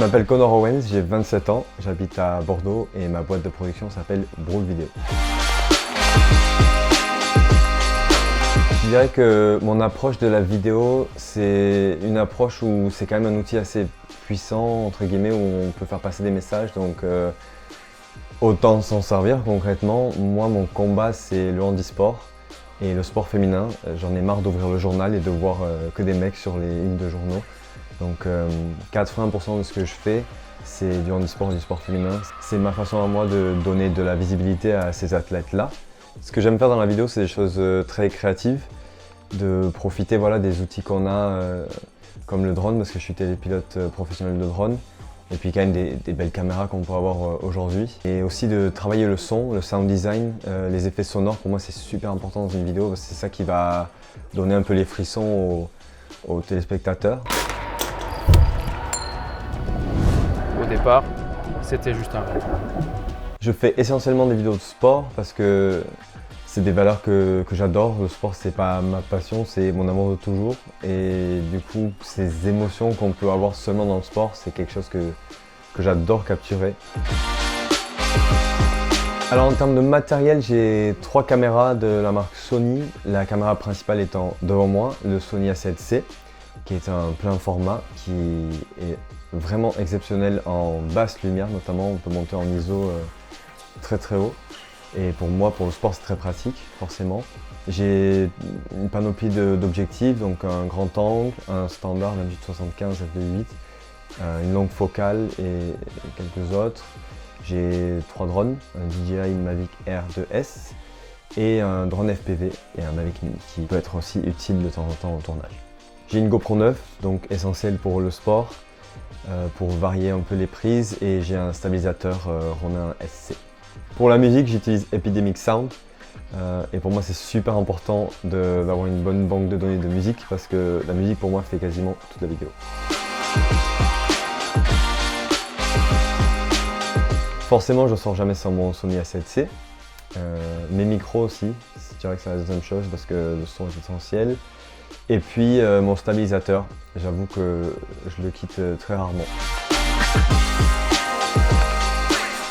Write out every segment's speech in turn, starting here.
m'appelle Connor Owens, j'ai 27 ans, j'habite à Bordeaux et ma boîte de production s'appelle Brawl Video. Je dirais que mon approche de la vidéo, c'est une approche où c'est quand même un outil assez puissant, entre guillemets, où on peut faire passer des messages, donc autant s'en servir concrètement. Moi, mon combat, c'est le handisport et le sport féminin. J'en ai marre d'ouvrir le journal et de voir que des mecs sur les unes de journaux. Donc 80% de ce que je fais, c'est du handisport et du sport féminin. C'est ma façon à moi de donner de la visibilité à ces athlètes-là. Ce que j'aime faire dans la vidéo, c'est des choses très créatives, de profiter des outils qu'on a, comme le drone, parce que je suis télépilote professionnel de drone, et puis quand même des belles caméras qu'on peut avoir aujourd'hui. Et aussi de travailler le son, le sound design, les effets sonores, pour moi c'est super important dans une vidéo, parce que c'est ça qui va donner un peu les frissons aux téléspectateurs. Au départ, c'était juste un rêve. Je fais essentiellement des vidéos de sport parce que c'est des valeurs que j'adore. Le sport, c'est pas ma passion, c'est mon amour de toujours. Et du coup, ces émotions qu'on peut avoir seulement dans le sport, c'est quelque chose que j'adore capturer. Alors en termes de matériel, j'ai 3 caméras de la marque Sony. La caméra principale étant devant moi, le Sony A7C, qui est un plein format, qui est vraiment exceptionnel en basse lumière notamment. On peut monter en ISO très très haut. Et pour moi, pour le sport, c'est très pratique, forcément. J'ai une panoplie d'objectifs, donc un grand angle, un standard 28-75 f2.8, une longue focale et quelques autres. J'ai 3 drones, un DJI Mavic Air 2S et un drone FPV et un Mavic Mini qui peut être aussi utile de temps en temps au tournage. J'ai une GoPro 9, donc essentielle pour le sport, pour varier un peu les prises, et j'ai un stabilisateur Ronin SC. Pour la musique, j'utilise Epidemic Sound et pour moi c'est super important d'avoir une bonne banque de données de musique parce que la musique pour moi fait quasiment toute la vidéo. Forcément je ne sors jamais sans mon Sony A7C, mes micros aussi, je dirais que c'est la deuxième chose parce que le son est essentiel. Et puis mon stabilisateur, j'avoue que je le quitte très rarement.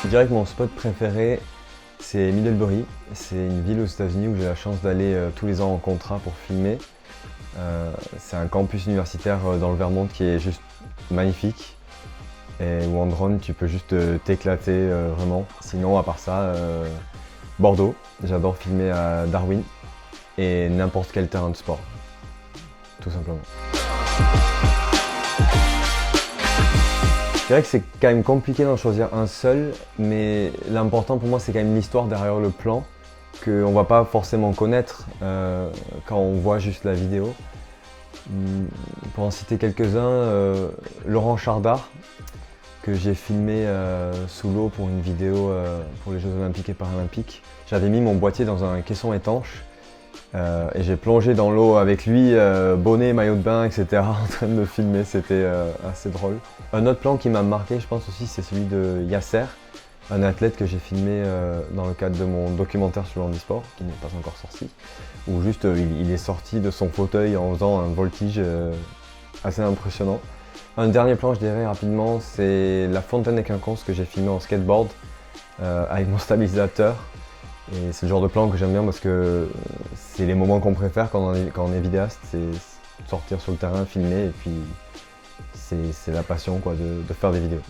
Je dirais que mon spot préféré, c'est Middlebury. C'est une ville aux États-Unis où j'ai la chance d'aller tous les ans en contrat pour filmer. C'est un campus universitaire dans le Vermont qui est juste magnifique. Et où en drone, tu peux juste t'éclater vraiment. Sinon, à part ça, Bordeaux. J'adore filmer à Darwin et n'importe quel terrain de sport. Tout simplement. Je dirais que c'est quand même compliqué d'en choisir un seul, mais l'important pour moi c'est quand même l'histoire derrière le plan qu'on ne va pas forcément connaître quand on voit juste la vidéo. Pour en citer quelques-uns, Laurent Chardard, que j'ai filmé sous l'eau pour une vidéo pour les Jeux Olympiques et Paralympiques. J'avais mis mon boîtier dans un caisson étanche et j'ai plongé dans l'eau avec lui, bonnet, maillot de bain, etc. en train de me filmer, c'était assez drôle. Un autre plan qui m'a marqué, je pense aussi, c'est celui de Yasser, un athlète que j'ai filmé dans le cadre de mon documentaire sur le handisport, qui n'est pas encore sorti, où juste il est sorti de son fauteuil en faisant un voltige assez impressionnant. Un dernier plan, je dirais rapidement, c'est la fontaine des Quinconces que j'ai filmé en skateboard avec mon stabilisateur. Et c'est le genre de plan que j'aime bien parce que c'est les moments qu'on préfère quand on est vidéaste, c'est sortir sur le terrain, filmer et puis c'est la passion de faire des vidéos.